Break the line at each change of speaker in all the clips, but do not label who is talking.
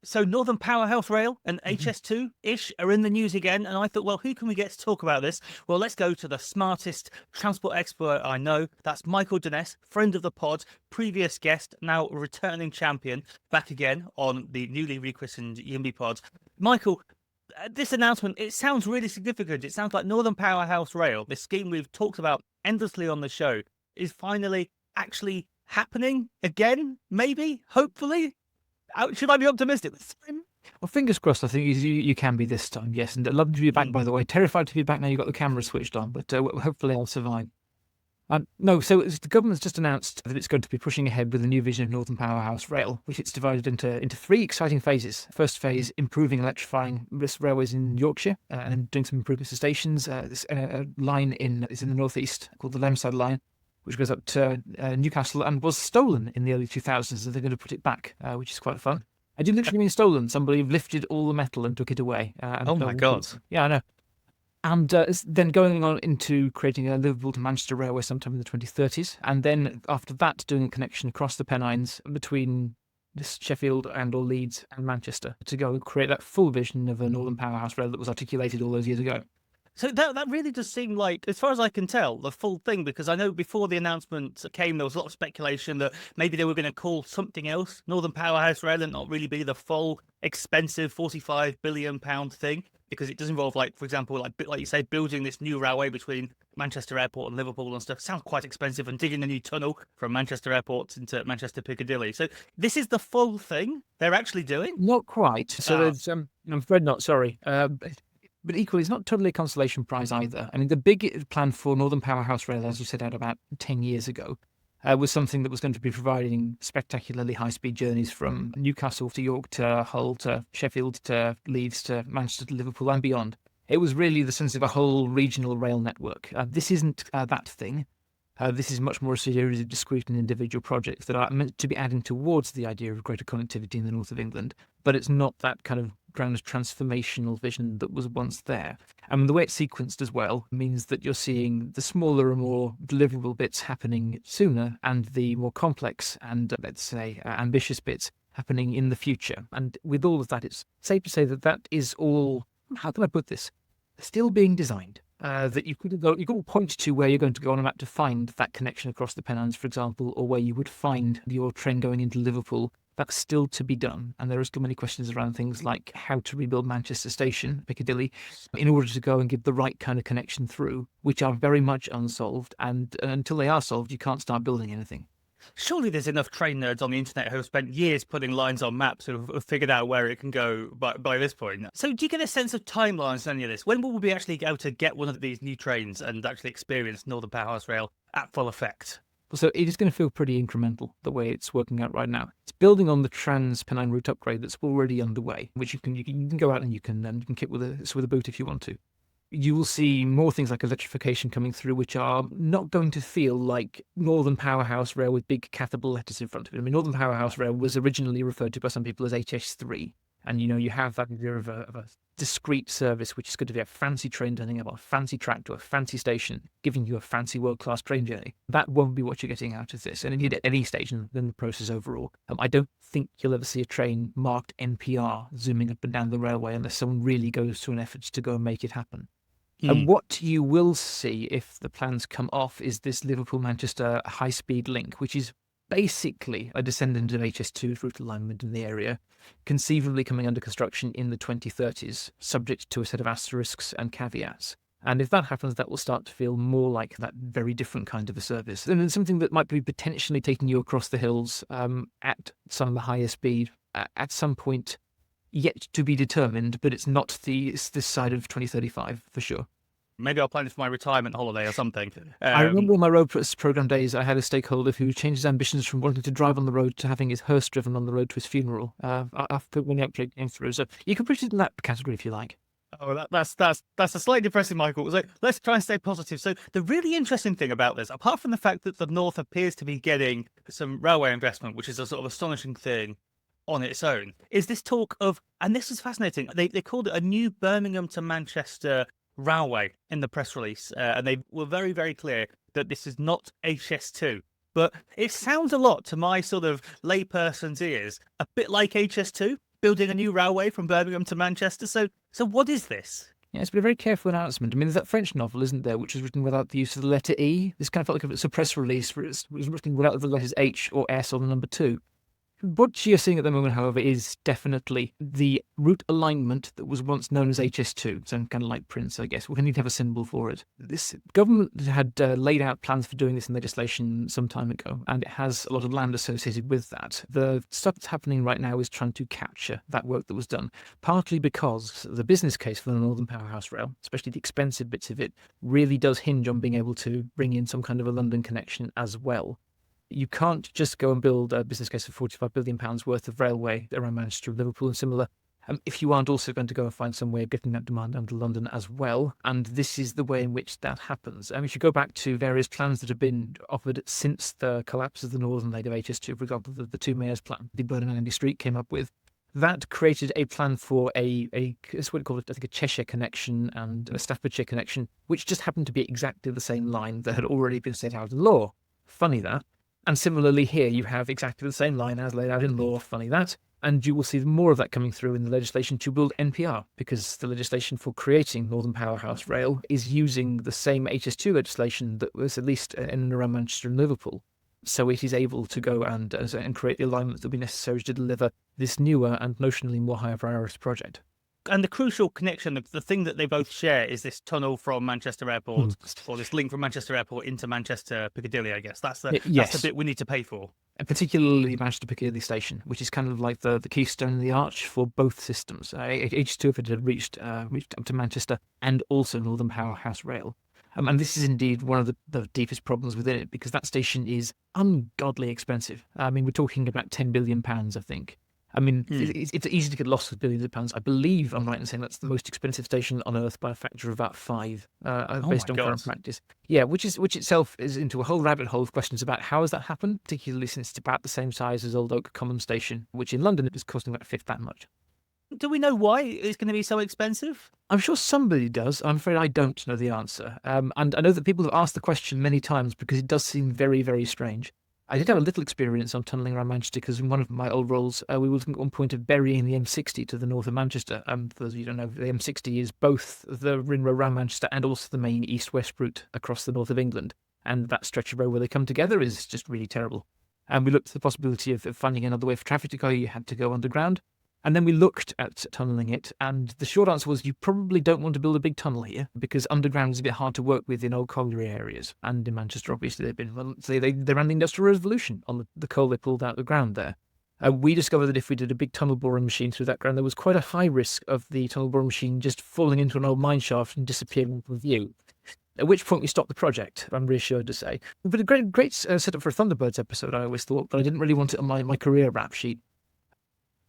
So Northern Powerhouse Rail and HS2-ish are in the news again, and I thought, well, who can we get to talk about this? Well, let's go to the smartest transport expert I know. That's Michael Dnes, friend of the pod, previous guest, now returning champion, back again on the newly rechristened YIMBY pod. Michael, this announcement, it sounds really significant. It sounds like Northern Powerhouse Rail, this scheme we've talked about endlessly on the show, is finally actually happening again, maybe, hopefully. Should I be optimistic this time?
Well, fingers crossed, I think you can be this time, yes. And I'd love to be back, by the way. Terrified to be back now you've got the camera switched on, but hopefully I'll survive. No, so the government's just announced that it's going to be pushing ahead with a new vision of Northern Powerhouse Rail, which it's divided into three exciting phases. First phase, improving electrifying railways in Yorkshire and doing some improvements to stations. There's a line is in the northeast called the Lemside Line, which goes up to Newcastle and was stolen in the early 2000s, so they're going to put it back, which is quite fun. I do literally mean stolen. Somebody lifted all the metal and took it away.
Oh my God.
Yeah, I know. And then going on into creating a Liverpool to Manchester railway sometime in the 2030s. And then after that, doing a connection across the Pennines between Sheffield and or Leeds and Manchester to go and create that full vision of a Northern Powerhouse Rail that was articulated all those years ago.
So that really does seem like, as far as I can tell, the full thing, because I know before the announcement came, there was a lot of speculation that maybe they were going to call something else Northern Powerhouse Rail and not really be the full, expensive £45 billion thing, because it does involve, like, for example, like you say, building this new railway between Manchester Airport and Liverpool and stuff. Sounds quite expensive, and digging a new tunnel from Manchester Airport into Manchester Piccadilly. So this is the full thing they're actually doing?
Not quite. So there's, I'm afraid not, sorry. But equally, it's not totally a consolation prize either. I mean, the big plan for Northern Powerhouse Rail, as we set out about 10 years ago, was something that was going to be providing spectacularly high-speed journeys from Newcastle to York to Hull to Sheffield to Leeds to Manchester to Liverpool and beyond. It was really the sense of a whole regional rail network. This isn't that thing. This is much more a series of discrete and individual projects that are meant to be adding towards the idea of greater connectivity in the north of England, but it's not that kind of grand transformational vision that was once there. And the way it's sequenced as well means that you're seeing the smaller and more deliverable bits happening sooner and the more complex and, let's say, ambitious bits happening in the future. And with all of that, it's safe to say that that is all, how can I put this, still being designed. That you could point to where you're going to go on a map to find that connection across the Pennines, for example, or where you would find your train going into Liverpool. That's still to be done. And there are still many questions around things like how to rebuild Manchester Station, Piccadilly, in order to go and give the right kind of connection through, which are very much unsolved. And until they are solved, you can't start building anything.
Surely there's enough train nerds on the internet who have spent years putting lines on maps who have figured out where it can go by this point. So do you get a sense of timelines on any of this? When will we be actually able to get one of these new trains and actually experience Northern Powerhouse Rail at full effect?
So it is going to feel pretty incremental, the way it's working out right now. It's building on the Trans-Pennine route upgrade that's already underway, which you can go out and you can kit with a boot if you want to. You will see more things like electrification coming through, which are not going to feel like Northern Powerhouse Rail with big capital letters in front of it. I mean, Northern Powerhouse Rail was originally referred to by some people as HS2. And, you have that idea of a discrete service, which is going to be a fancy train turning up on a fancy track to a fancy station, giving you a fancy world-class train journey. That won't be what you're getting out of this. And indeed, at any stage in the process overall, I don't think you'll ever see a train marked NPR zooming up and down the railway unless someone really goes to an effort to go and make it happen. And what you will see if the plans come off is this Liverpool-Manchester high-speed link, which is basically a descendant of HS2's route alignment in the area, conceivably coming under construction in the 2030s, subject to a set of asterisks and caveats. And if that happens, that will start to feel more like that very different kind of a service. And it's something that might be potentially taking you across the hills at some of the higher speed at some point yet to be determined, but it's not this side of 2035 for sure.
Maybe I'll plan it for my retirement holiday or something.
I remember on my road program days, I had a stakeholder who changed his ambitions from wanting to drive on the road to having his hearse driven on the road to his funeral after when the upgrade came through. So you can put it in that category if you like.
Oh, that's a slightly depressing, Michael. So let's try and stay positive. So the really interesting thing about this, apart from the fact that the North appears to be getting some railway investment, which is a sort of astonishing thing on its own, is this talk of, and this is fascinating, they called it a new Birmingham to Manchester railway in the press release, and they were very, very clear that this is not HS2. But it sounds a lot to my sort of layperson's ears, a bit like HS2. building a new railway from Birmingham to Manchester. So what is this?
Yeah, it's been a very careful announcement. I mean, there's that French novel, isn't there, which was written without the use of the letter E. This kind of felt like it's a press release where it was written without the letters H or S or the number 2. What you're seeing at the moment, however, is definitely the route alignment that was once known as HS2, so kind of like Prince, I guess. We need to have a symbol for it. This government had laid out plans for doing this in legislation some time ago, and it has a lot of land associated with that. The stuff that's happening right now is trying to capture that work that was done, partly because the business case for the Northern Powerhouse Rail, especially the expensive bits of it, really does hinge on being able to bring in some kind of a London connection as well. You can't just go and build a business case for £45 billion worth of railway around Manchester and Liverpool and similar if you aren't also going to go and find some way of getting that demand down to London as well. And this is the way in which that happens. If you go back to various plans that have been offered since the collapse of the northern leg of HS2, for example, the two mayors plan the Burnham and Andy Street came up with, that created a plan for it's what we call it, I think, a Cheshire connection and a Staffordshire connection, which just happened to be exactly the same line that had already been set out in law. Funny that. And similarly here, you have exactly the same line as laid out in law, funny that, and you will see more of that coming through in the legislation to build NPR, because the legislation for creating Northern Powerhouse Rail is using the same HS2 legislation that was at least in and around Manchester and Liverpool. So it is able to go and create the alignments that will be necessary to deliver this newer and notionally more higher priority project.
And the crucial connection, the thing that they both share, is this tunnel from Manchester Airport, or this link from Manchester Airport into Manchester Piccadilly, I guess. That's the bit we need to pay for.
And particularly Manchester Piccadilly Station, which is kind of like the keystone in the arch for both systems. H2 if it had reached up to Manchester, and also Northern Powerhouse Rail. And this is indeed one of the deepest problems within it, because that station is ungodly expensive. We're talking about £10 billion, I think. It's easy to get lost with billions of pounds. I believe I'm right in saying that's the most expensive station on Earth by a factor of about 5, based on current practice. Yeah, which itself is into a whole rabbit hole of questions about how has that happened, particularly since it's about the same size as Old Oak Common Station, which in London is costing about a fifth that much.
Do we know why it's going to be so expensive?
I'm sure somebody does. I'm afraid I don't know the answer. And I know that people have asked the question many times because it does seem very, very strange. I did have a little experience on tunnelling around Manchester because in one of my old roles, we were looking at one point of burying the M60 to the north of Manchester. For those of you who don't know, the M60 is both the Ring Road around Manchester and also the main east-west route across the north of England. And that stretch of road where they come together is just really terrible. And we looked at the possibility of finding another way for traffic to go. You had to go underground. And then we looked at tunnelling it, and the short answer was you probably don't want to build a big tunnel here because underground is a bit hard to work with in old colliery areas. And in Manchester, obviously, they ran the Industrial Revolution on the coal they pulled out of the ground there. We discovered that if we did a big tunnel boring machine through that ground, there was quite a high risk of the tunnel boring machine just falling into an old mine shaft and disappearing from view. At which point we stopped the project, I'm reassured to say. But a great setup for a Thunderbirds episode, I always thought, but I didn't really want it on my career rap sheet.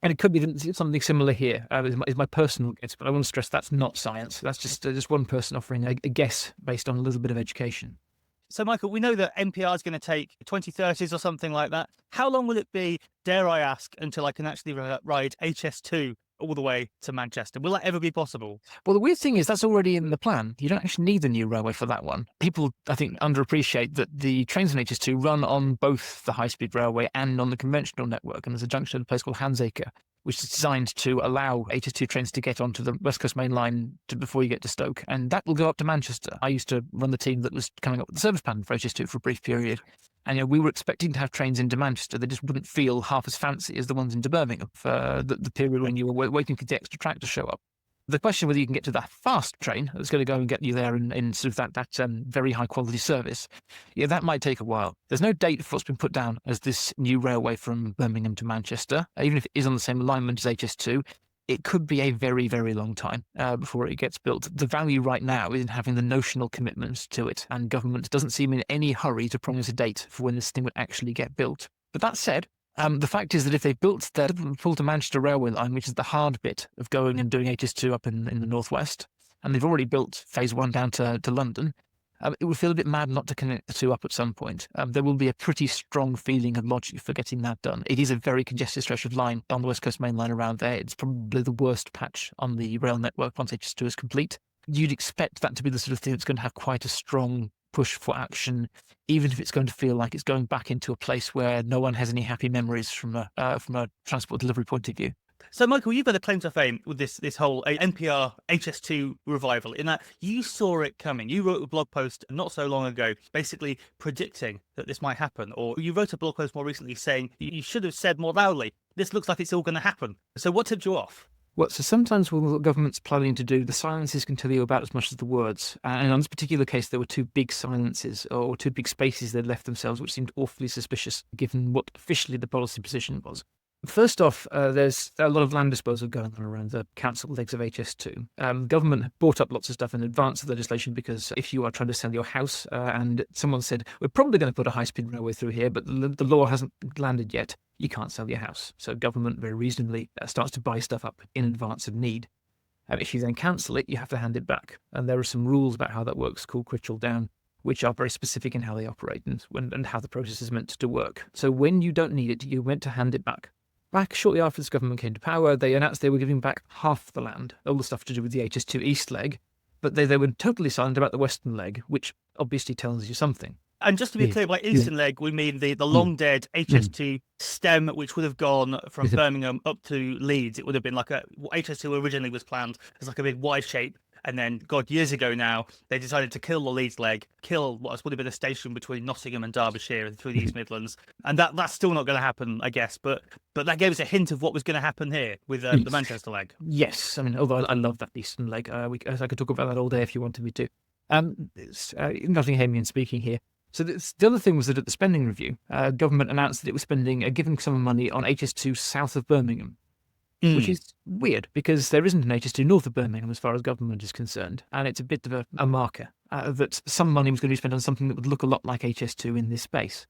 And it could be something similar here, is my personal guess, but I want to stress that's not science. That's just one person offering a guess based on a little bit of education.
So, Michael, we know that NPR is going to take 2030s or something like that. How long will it be, dare I ask, until I can actually ride HS2 all the way to Manchester? Will that ever be possible?
Well, the weird thing is that's already in the plan. You don't actually need the new railway for that one. People, I think, underappreciate that the trains on HS2 run on both the high-speed railway and on the conventional network, and there's a junction at a place called Handsacre, which is designed to allow HS2 trains to get onto the West Coast Main Line before you get to Stoke, and that will go up to Manchester. I used to run the team that was coming up with the service plan for HS2 for a brief period. And we were expecting to have trains into Manchester. They just wouldn't feel half as fancy as the ones into Birmingham for the period when you were waiting for the extra track to show up. The question whether you can get to that fast train that's going to go and get you there in sort of that very high quality service, that might take a while. There's no date for what's been put down as this new railway from Birmingham to Manchester. Even if it is on the same alignment as HS2, it could be a very, very long time before it gets built. The value right now is in having the notional commitments to it, and government doesn't seem in any hurry to promise a date for when this thing would actually get built. But that said, the fact is that if they built their Liverpool to Manchester railway line, which is the hard bit of going and doing HS2 up in the northwest, and they've already built phase 1 down to London, it would feel a bit mad not to connect the two up at some point. There will be a pretty strong feeling of logic for getting that done. It is a very congested stretch of line on the West Coast Main Line around there. It's probably the worst patch on the rail network once HS2 is complete. You'd expect that to be the sort of thing that's going to have quite a strong push for action, even if it's going to feel like it's going back into a place where no one has any happy memories from a transport delivery point of view.
So, Michael, you've got a claim to fame with this whole NPR HS2 revival, in that you saw it coming. You wrote a blog post not so long ago, basically predicting that this might happen, or you wrote a blog post more recently saying you should have said more loudly, this looks like it's all going to happen. So, what tipped you off?
Well, so sometimes when the government's planning to do, the silences can tell you about as much as the words. And on this particular case, there were two big silences, or two big spaces they'd left themselves, which seemed awfully suspicious, given what officially the policy position was. First off, there's a lot of land disposal going on around the council legs of HS2. Government bought up lots of stuff in advance of legislation, because if you are trying to sell your house and someone said, we're probably going to put a high-speed railway through here, but the law hasn't landed yet, you can't sell your house. So government very reasonably starts to buy stuff up in advance of need. If you then cancel it, you have to hand it back. And there are some rules about how that works called trickle down, which are very specific in how they operate and how the process is meant to work. So when you don't need it, you're meant to hand it back. Back shortly after this government came to power, they announced they were giving back half the land, all the stuff to do with the HS2 East leg, but they were totally silent about the Western leg, which obviously tells you something.
And just to be clear, by Eastern leg, we mean the long dead HS2 stem, which would have gone from Birmingham up to Leeds. It would have been like HS2 originally was planned as like a big Y shape. And then, God, years ago now, they decided to kill the Leeds leg, kill what would have been a station between Nottingham and Derbyshire through the East Midlands. And that's still not going to happen, I guess. But that gave us a hint of what was going to happen here with the Manchester leg.
Yes. I mean, although I love that Eastern leg. I could talk about that all day if you wanted me to. Nottinghamian speaking here. So the other thing was that at the spending review, government announced that it was spending a given sum of money on HS2 south of Birmingham. Which is weird, because there isn't an HS2 north of Birmingham as far as government is concerned, and it's a bit of a marker that some money was going to be spent on something that would look a lot like HS2 in this space.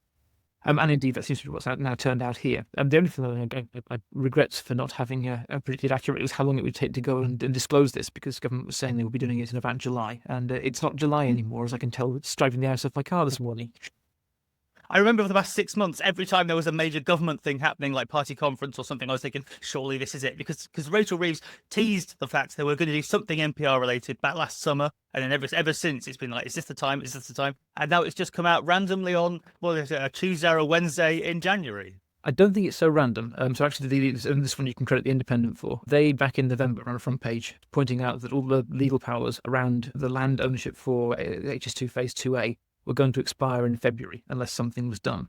And indeed, that seems to be what's now turned out here. The only thing that I regret for not having predicted accurately was how long it would take to go and disclose this, because government was saying they would be doing it in about July, and it's not July anymore, as I can tell driving the house off my car this morning.
I remember for the past 6 months, every time there was a major government thing happening, like party conference or something, I was thinking, surely this is it. Because Rachel Reeves teased the fact they were going to do something NPR related back last summer. And then ever since, it's been like, is this the time? Is this the time? And now it's just come out randomly on, a Tuesday or a Wednesday in January.
I don't think it's so random. So actually, this one you can credit The Independent for. They, back in November, on a front page, pointing out that all the legal powers around the land ownership for HS2 Phase 2A were going to expire in February unless something was done.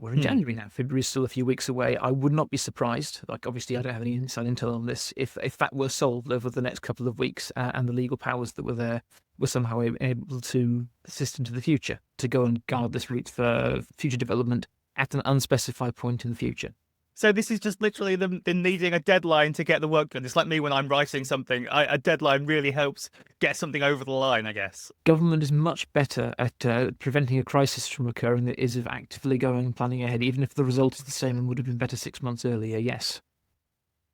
We're in January now. February is still a few weeks away. I would not be surprised, obviously I don't have any inside intel on this, if that were solved over the next couple of weeks and the legal powers that were there were somehow able to assist into the future, to go and guard this route for future development at an unspecified point in the future.
So this is just literally them needing a deadline to get the work done. It's like me when I'm writing something. A deadline really helps get something over the line, I guess.
Government is much better at preventing a crisis from occurring than it is of actively going and planning ahead, even if the result is the same and would have been better 6 months earlier, yes.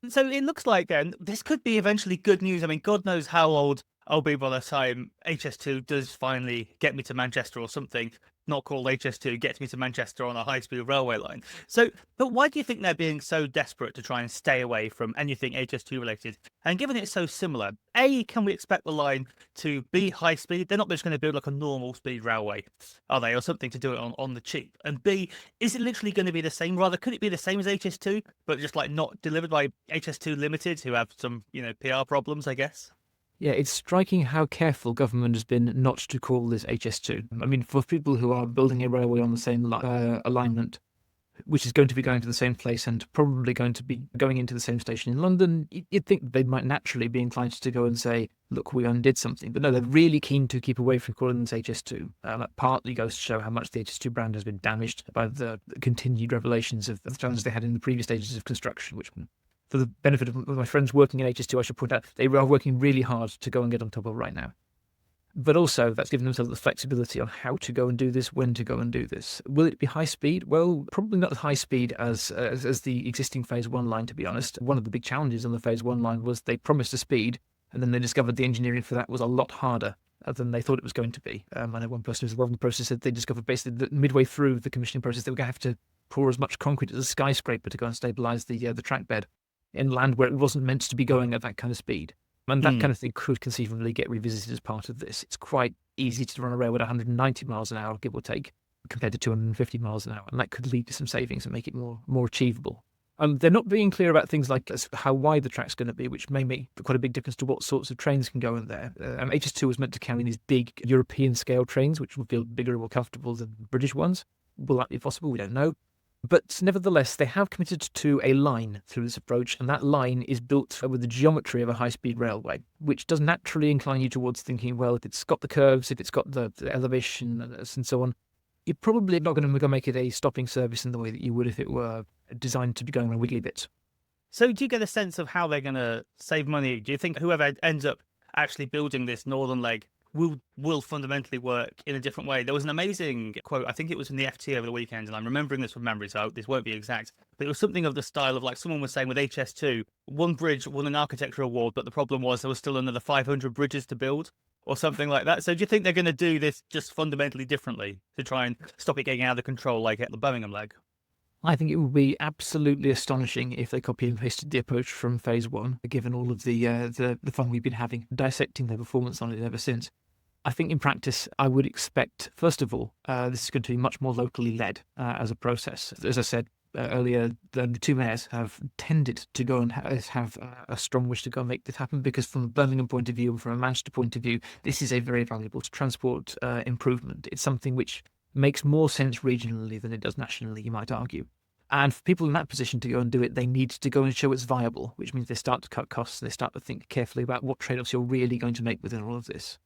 So it looks like then this could be eventually good news. I mean, God knows how old I'll be by the time HS2 does finally get me to Manchester or something. Not called HS2, gets me to Manchester on a high-speed railway line. So, but why do you think they're being so desperate to try and stay away from anything HS2 related? And given it's so similar, A, can we expect the line to be high speed? They're not just going to build like a normal speed railway, are they? Or something to do it on the cheap. And B, is it literally going to be the same? Rather, could it be the same as HS2, but just like not delivered by HS2 Limited, who have some, PR problems, I guess?
Yeah, it's striking how careful government has been not to call this HS2. I mean, for people who are building a railway on the same alignment, which is going to be going to the same place and probably going to be going into the same station in London, you'd think they might naturally be inclined to go and say, look, we undid something. But no, they're really keen to keep away from calling this HS2. That partly goes to show how much the HS2 brand has been damaged by the continued revelations of the challenges they had in the previous stages of construction, which, for the benefit of my friends working in HS2, I should point out, they are working really hard to go and get on top of right now. But also, that's given themselves the flexibility on how to go and do this, when to go and do this. Will it be high speed? Well, probably not as high speed as the existing Phase 1 line, to be honest. One of the big challenges on the Phase 1 line was they promised a speed, and then they discovered the engineering for that was a lot harder than they thought it was going to be. I know one person who's involved in the process said they discovered basically that midway through the commissioning process, they were going to have to pour as much concrete as a skyscraper to go and stabilise the track bed in land where it wasn't meant to be going at that kind of speed. And that kind of thing could conceivably get revisited as part of this. It's quite easy to run a railway at 190 miles an hour, give or take, compared to 250 miles an hour. And that could lead to some savings and make it more achievable. They're not being clear about things like how wide the track's going to be, which may make quite a big difference to what sorts of trains can go in there. HS2 was meant to carry these big European-scale trains, which will feel bigger and more comfortable than British ones. Will that be possible? We don't know. But nevertheless, they have committed to a line through this approach, and that line is built with the geometry of a high-speed railway, which does naturally incline you towards thinking, well, if it's got the curves, if it's got the elevation and so on, you're probably not going to make it a stopping service in the way that you would if it were designed to be going around wiggly bits.
So do you get a sense of how they're going to save money? Do you think whoever ends up actually building this northern leg will fundamentally work in a different way? There was an amazing quote, I think it was in the FT over the weekend, and I'm remembering this from memory, so this won't be exact, but it was something of the style of like someone was saying with HS2, one bridge won an architecture award, but the problem was there was still another 500 bridges to build, or something like that. So do you think they're going to do this just fundamentally differently to try and stop it getting out of control like at the Birmingham leg?
I think it would be absolutely astonishing if they copy and pasted the approach from phase one, given all of the fun we've been having dissecting their performance on it ever since. I think in practice, I would expect, first of all, this is going to be much more locally led as a process. As I said earlier, the two mayors have tended to go and have a strong wish to go and make this happen, because from a Birmingham point of view and from a Manchester point of view, this is a very valuable transport improvement. It's something which makes more sense regionally than it does nationally, you might argue. And for people in that position to go and do it, they need to go and show it's viable, which means they start to cut costs and they start to think carefully about what trade-offs you're really going to make within all of this.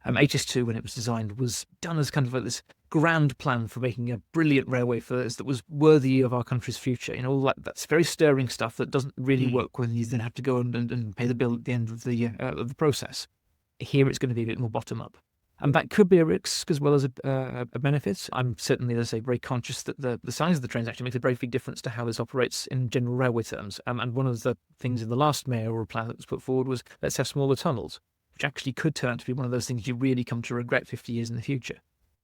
HS2, when it was designed, was done as kind of like this grand plan for making a brilliant railway for us that was worthy of our country's future. All that's very stirring stuff that doesn't really work when you then have to go and pay the bill at the end of the process. Here it's going to be a bit more bottom-up. And that could be a risk as well as a benefit. I'm certainly, as I say, very conscious that the size of the trains actually makes a very big difference to how this operates in general railway terms. And one of the things in the last mayoral plan that was put forward was, let's have smaller tunnels, which actually could turn out to be one of those things you really come to regret 50 years in the future.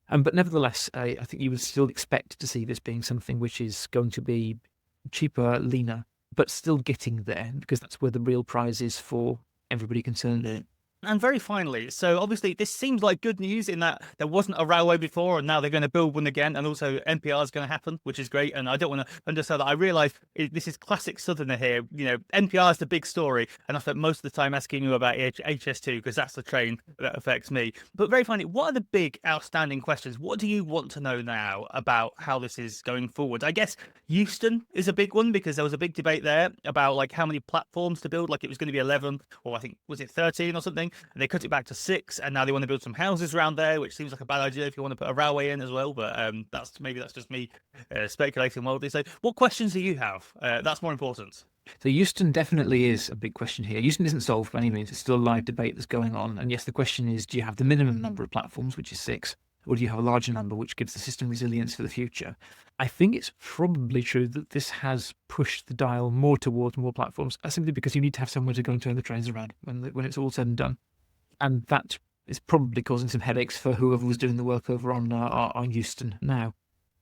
But nevertheless, I think you would still expect to see this being something which is going to be cheaper, leaner, but still getting there, because that's where the real prize is for everybody concerned.
And very finally, so obviously this seems like good news in that there wasn't a railway before and now they're going to build one again, and also NPR is going to happen, which is great. And I don't want to undersell that. I realise this is classic Southerner here. NPR is the big story, and I spent most of the time asking you about HS2 because that's the train that affects me. But very finally, what are the big outstanding questions? What do you want to know now about how this is going forward? I guess Euston is a big one, because there was a big debate there about like how many platforms to build. Like it was going to be 11, or I think was it 13 or something. And they cut it back to 6, and now they want to build some houses around there, which seems like a bad idea if you want to put a railway in as well. But that's just me speculating wildly. So, what questions do you have? That's more important.
So Euston definitely is a big question here. Euston isn't solved by any means. It's still a live debate that's going on. And yes, the question is, do you have the minimum number of platforms, which is 6, or do you have a larger number, which gives the system resilience for the future? I think it's probably true that this has pushed the dial more towards more platforms, simply because you need to have somewhere to go and turn the trains around when it's all said and done. And that is probably causing some headaches for whoever was doing the work over on Euston now.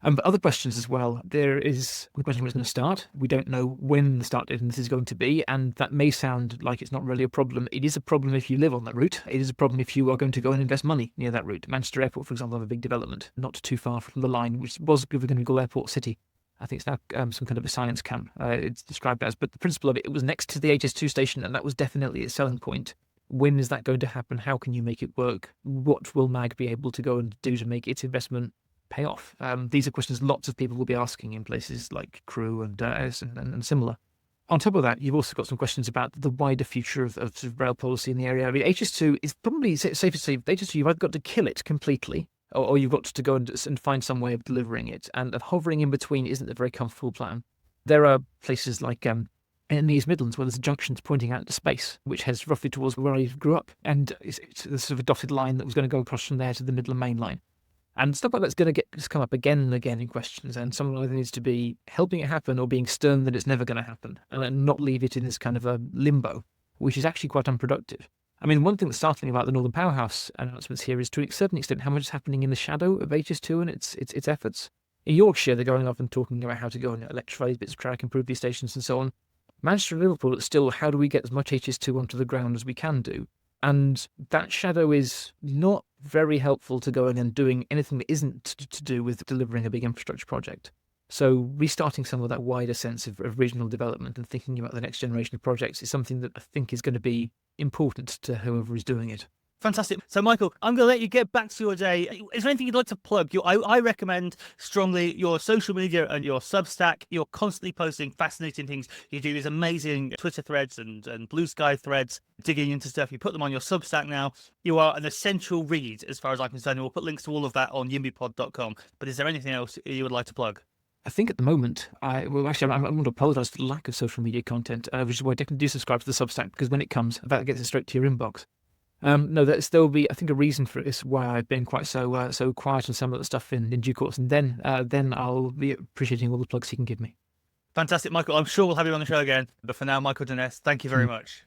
But other questions as well. There is the question when it's going to start. We don't know when the start date and this is going to be, and that may sound like it's not really a problem. It is a problem if you live on that route. It is a problem if you are going to go and invest money near that route. Manchester Airport, for example, have a big development not too far from the line, which was going to be called Airport City. I think it's now some kind of a science camp, it's described as. But the principle of it was next to the HS2 station, and that was definitely a selling point. When is that going to happen? How can you make it work? What will MAG be able to go and do to make its investment pay off? These are questions lots of people will be asking in places like Crewe and similar. On top of that, you've also got some questions about the wider future of rail policy in the area. I mean, HS2 is probably safe to say, HS2, you've either got to kill it completely, or you've got to go and find some way of delivering it. And hovering in between isn't a very comfortable plan. There are places like in the East Midlands, where there's junctions pointing out to space, which heads roughly towards where I grew up. And it's sort of a dotted line that was going to go across from there to the Midland Main Line. And stuff like that's going to come up again and again in questions. And someone either needs to be helping it happen or being stern that it's never going to happen, and then not leave it in this kind of a limbo, which is actually quite unproductive. I mean, one thing that's startling about the Northern Powerhouse announcements here is, to a certain extent, how much is happening in the shadow of HS2 and its efforts. In Yorkshire, they're going off and talking about how to go and electrify these bits of track, improve these stations and so on. Manchester and Liverpool, it's still, how do we get as much HS2 onto the ground as we can do? And that shadow is not very helpful to going and doing anything that isn't to do with delivering a big infrastructure project. So restarting some of that wider sense of original development and thinking about the next generation of projects is something that I think is going to be important to whoever is doing it.
Fantastic. So, Michael, I'm going to let you get back to your day. Is there anything you'd like to plug? I recommend strongly your social media and your Substack. You're constantly posting fascinating things. You do these amazing Twitter threads and Blue Sky threads, digging into stuff. You put them on your Substack now. You are an essential read as far as I'm concerned. We'll put links to all of that on yimbipod.com. But is there anything else you would like to plug?
I think at the moment, I want to apologise for the lack of social media content, which is why I definitely do subscribe to the Substack, because when it comes, that gets it straight to your inbox. No, there'll be, I think, a reason for this, why I've been quite so quiet on some of the stuff in due course, and then I'll be appreciating all the plugs you can give me.
Fantastic, Michael. I'm sure we'll have you on the show again. But for now, Michael Dnes, thank you very much.